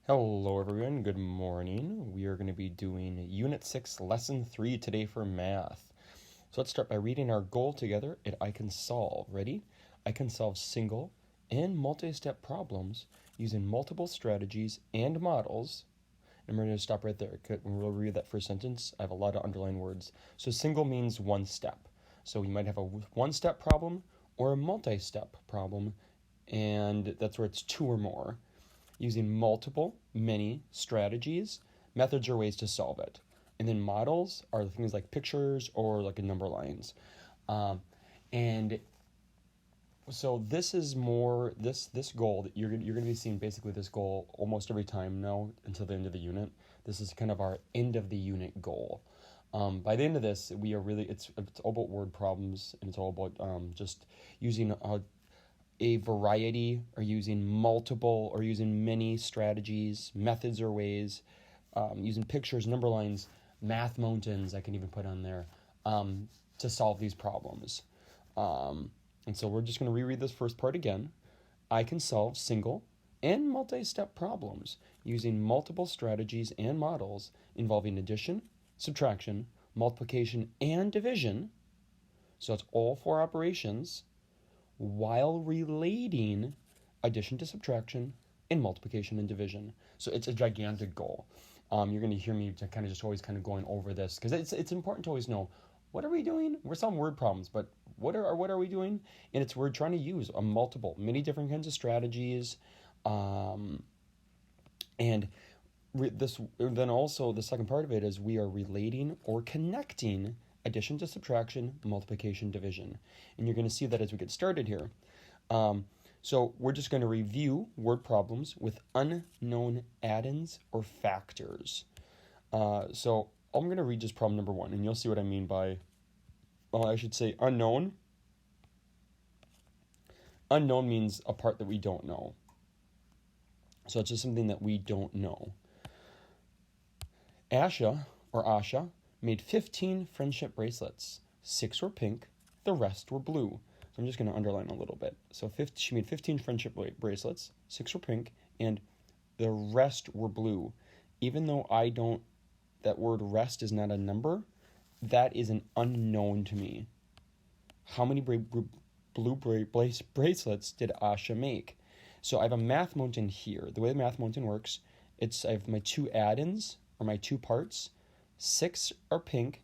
Hello everyone, good morning. We are going to be doing Unit 6, Lesson 3 today for math. So let's start by reading our goal together at I can solve. Ready? I can solve single and multi-step problems using multiple strategies and models. And we're going to stop right there. We'll read that first sentence. I have a lot of underlined words. So single means one step. So you might have a one-step problem or a multi-step problem, and that's where it's two or more. Using multiple, many strategies, methods or ways to solve it. And then models are things like pictures or like a number lines. And so this is more, this goal that you're going to be seeing basically this goal almost every time now until the end of the unit. This is kind of our end of the unit goal. By the end of this, we are really, it's all about word problems, and it's all about just using a variety or using multiple or using many strategies, methods or ways, using pictures, number lines, math mountains I can even put on there to solve these problems. And so we're just going to reread this first part again. I can solve single and multi-step problems using multiple strategies and models involving addition, subtraction, multiplication, and division. So it's all four operations, while relating addition to subtraction and multiplication and division. So it's a gigantic goal. You're going to hear me kind of just always kind of going over this because it's important to always know, what are we doing? We're solving word problems, but what are we doing? And we're trying to use many different kinds of strategies, and then also the second part of it is we are relating or connecting addition to subtraction, multiplication, division. And you're going to see that as we get started here. So we're just going to review word problems with unknown add-ins or factors. So I'm going to read just problem number 1, and you'll see what I mean by, I should say unknown. Unknown means a part that we don't know. So it's just something that we don't know. Asha made 15 friendship bracelets. 6 were pink, the rest were blue. So I'm just going to underline a little bit. So she made 15 friendship bracelets, 6 were pink, and the rest were blue. Even though that word rest is not a number, that is an unknown to me. How many blue bracelets did Asha make? So I have a math mountain here. The way the math mountain works, I have my two add-ins, or my two parts. 6 are pink.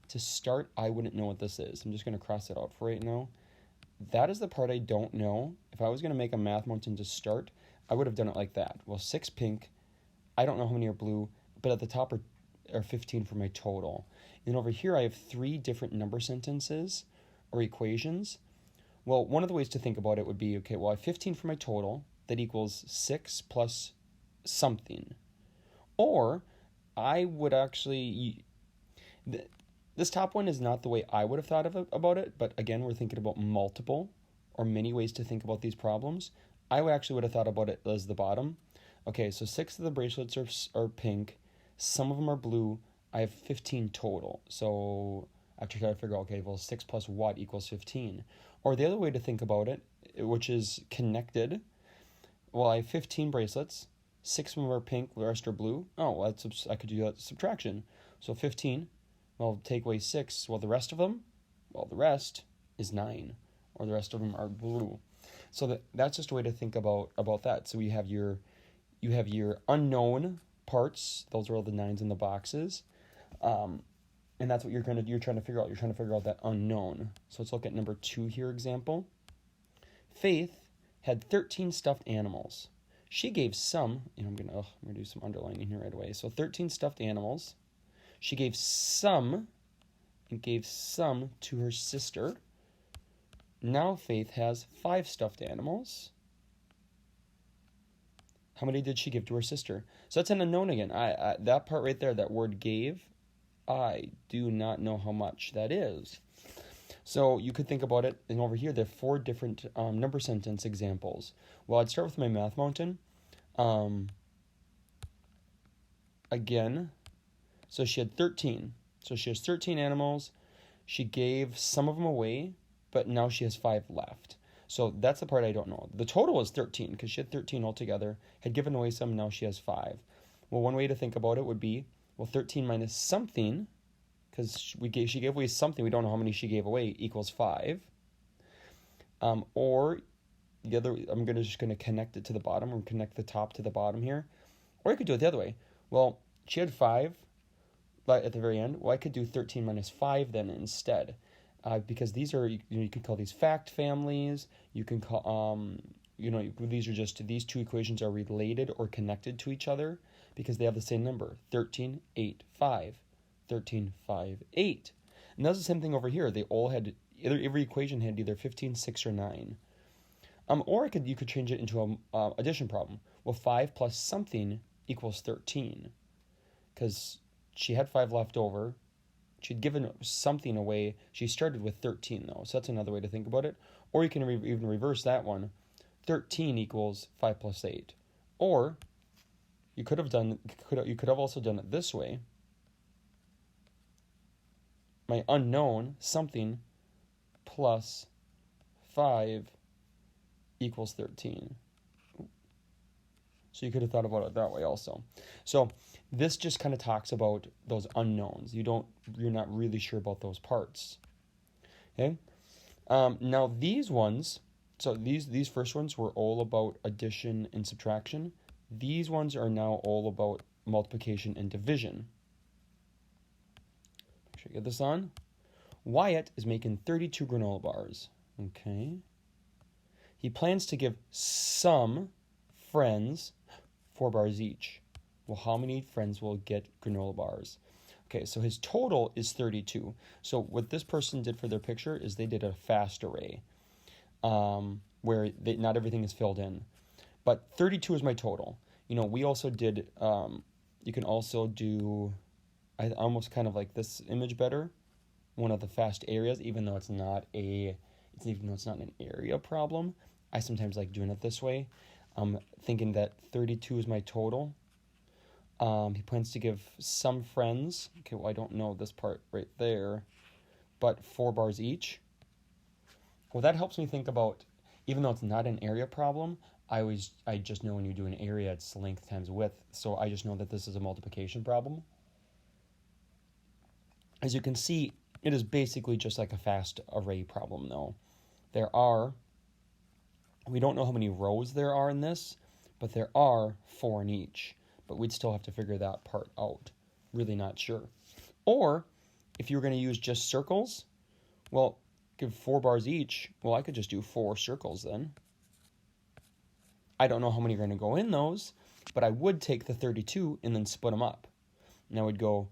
To start, I wouldn't know what this is. I'm just going to cross it out for right now. That is the part I don't know. If I was going to make a math mountain to start, I would have done it like that. Well, 6 pink. I don't know how many are blue, but at the top are 15 for my total. And over here, I have 3 different number sentences or equations. Well, one of the ways to think about it would be, okay, well, I have 15 for my total. That equals 6 plus something. Or I would actually, this top one is not the way I would have thought about it, but again, we're thinking about multiple or many ways to think about these problems. I would have thought about it as the bottom. Okay, so 6 of the bracelets are pink, some of them are blue. I have 15 total. So after I figure out, okay, well, 6 plus what equals 15? Or the other way to think about it, which is connected, well, I have 15 bracelets. 6 of them are pink, the rest are blue. Oh, well, I could do that subtraction. So 15, well, take away 6. Well, the rest of them? Well, the rest is 9, or the rest of them are blue. So that's just a way to think about that. So you have your unknown parts. Those are all the 9s in the boxes. And that's what you're trying to figure out. You're trying to figure out that unknown. So let's look at number 2 here example. Faith had 13 stuffed animals. She gave some, and I'm gonna do some underlining here right away. So 13 stuffed animals. She gave some to her sister. Now Faith has 5 stuffed animals. How many did she give to her sister? So that's an unknown again. I that part right there, that word gave, I do not know how much that is. So you could think about it, and over here there are 4 different number sentence examples. Well, I'd start with my math mountain. Again, so she had 13. So she has 13 animals. She gave some of them away, but now she has 5 left. So that's the part I don't know. The total is 13 because she had 13 altogether, had given away some, now she has 5. Well, one way to think about it would be, well, 13 minus something, because she gave away something, we don't know how many she gave away, equals 5. Or the other, I'm just going to connect it to the bottom, or connect the top to the bottom here. Or I could do it the other way. Well, she had 5 at the very end. Well, I could do 13 minus 5 then instead. Because these are, you could call these fact families. You can call, these are just, these two equations are related or connected to each other because they have the same number, 13, 8, 5. 13, 5, 8. And that's the same thing over here. They all had, every equation had either 15, 6, or 9. Or you could change it into a addition problem. Well, 5 plus something equals 13. Because she had 5 left over. She'd given something away. She started with 13, though. So that's another way to think about it. Or you can even reverse that one. 13 equals 5 plus 8. Or you could have also done it this way. My unknown, something, plus 5 equals 13. So you could have thought about it that way also. So this just kind of talks about those unknowns. You're not really sure about those parts. Okay. Now these ones, so these first ones were all about addition and subtraction. These ones are now all about multiplication and division. Make sure you get this on. Wyatt is making 32 granola bars. Okay. He plans to give some friends 4 bars each. Well, how many friends will get granola bars? Okay, so his total is 32. So what this person did for their picture is they did a fast array where not everything is filled in. But 32 is my total. We also did, you can also do, I almost kind of like this image better, one of the fast areas, even though it's not an area problem. I sometimes like doing it this way. Thinking that 32 is my total. He plans to give some friends, okay, well, I don't know this part right there, but 4 bars each. Well, that helps me think about, even though it's not an area problem, I just know when you do an area, it's length times width, so I just know that this is a multiplication problem. As you can see, it is basically just like a fast array problem, though. We don't know how many rows there are in this, but there are 4 in each. But we'd still have to figure that part out. Really not sure. Or, if you were going to use just circles, well, give 4 bars each. Well, I could just do 4 circles then. I don't know how many are going to go in those, but I would take the 32 and then split them up. And I would go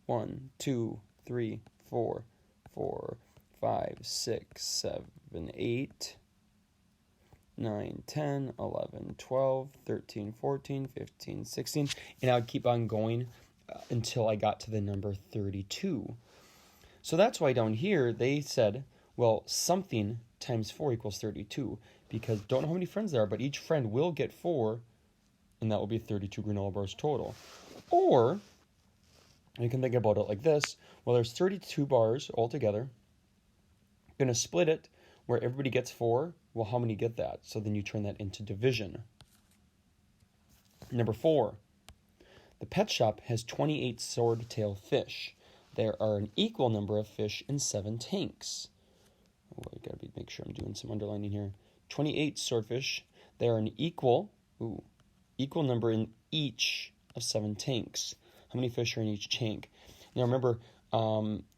1, 2, 3, 4, 5, 6, 7, 8, 9, 10, 11, 12, 13, 14, 15, 16, and I would keep on going until I got to the number 32. So that's why down here they said, well, something times 4 equals 32, because don't know how many friends there are, but each friend will get 4, and that will be 32 granola bars total. Or, you can think about it like this, well, there's 32 bars altogether. I'm going to split it where everybody gets 4. Well, how many get that? So then you turn that into division. Number 4. The pet shop has 28 swordtail fish. There are an equal number of fish in 7 tanks. Oh, I gotta make sure I'm doing some underlining here. 28 swordfish. There are an equal number in each of 7 tanks. How many fish are in each tank? Now remember,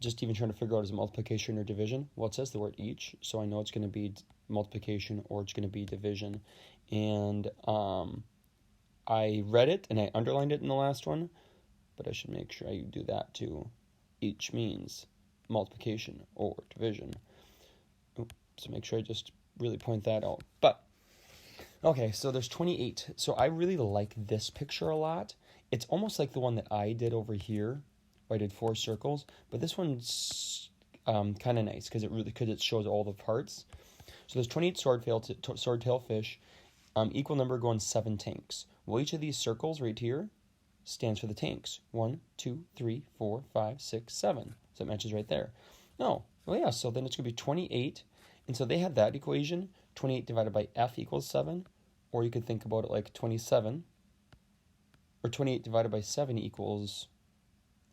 just even trying to figure out is it multiplication or division? Well, it says the word each, so I know it's going to be multiplication or it's going to be division. And I read it and I underlined it in the last one, but I should make sure I do that too. Each means multiplication or division. So make sure I just really point that out. But, okay, so there's 28. So I really like this picture a lot. It's almost like the one that I did over here, where I did 4 circles, but this one's kind of nice because it shows all the parts. So there's 28 swordtail fish, equal number go in 7 tanks. Well, each of these circles right here stands for the tanks. 1, 2, 3, 4, 5, 6, 7. So it matches right there. No, well, yeah, so then it's going to be 28, And so they had that equation, 28 divided by F equals 7, or you could think about it like 27, or 28 divided by 7 equals,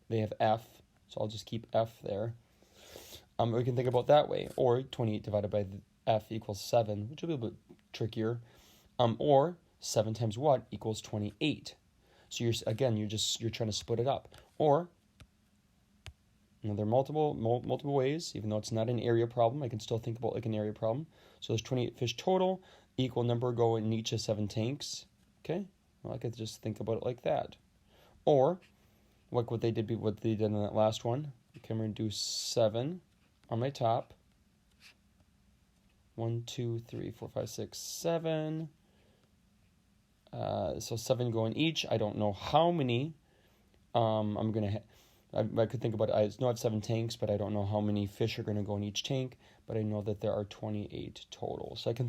they have F, so I'll just keep F there. We can think about that way, or 28 divided by F equals 7, which will be a bit trickier, or 7 times what equals 28. So you're trying to split it up. Or, there are multiple ways, even though it's not an area problem, I can still think about like an area problem. So there's 28 fish total, equal number go in each of 7 tanks. Okay, well, I could just think about it like that. Or, like what they did in that last one. Okay, I'm going to do 7 on my top. 1, 2, 3, 4, 5, 6, 7. So 7 go in each. I don't know how many. I'm going to I could think about it. I know I have 7 tanks, but I don't know how many fish are going to go in each tank. But I know that there are 28 total. So I can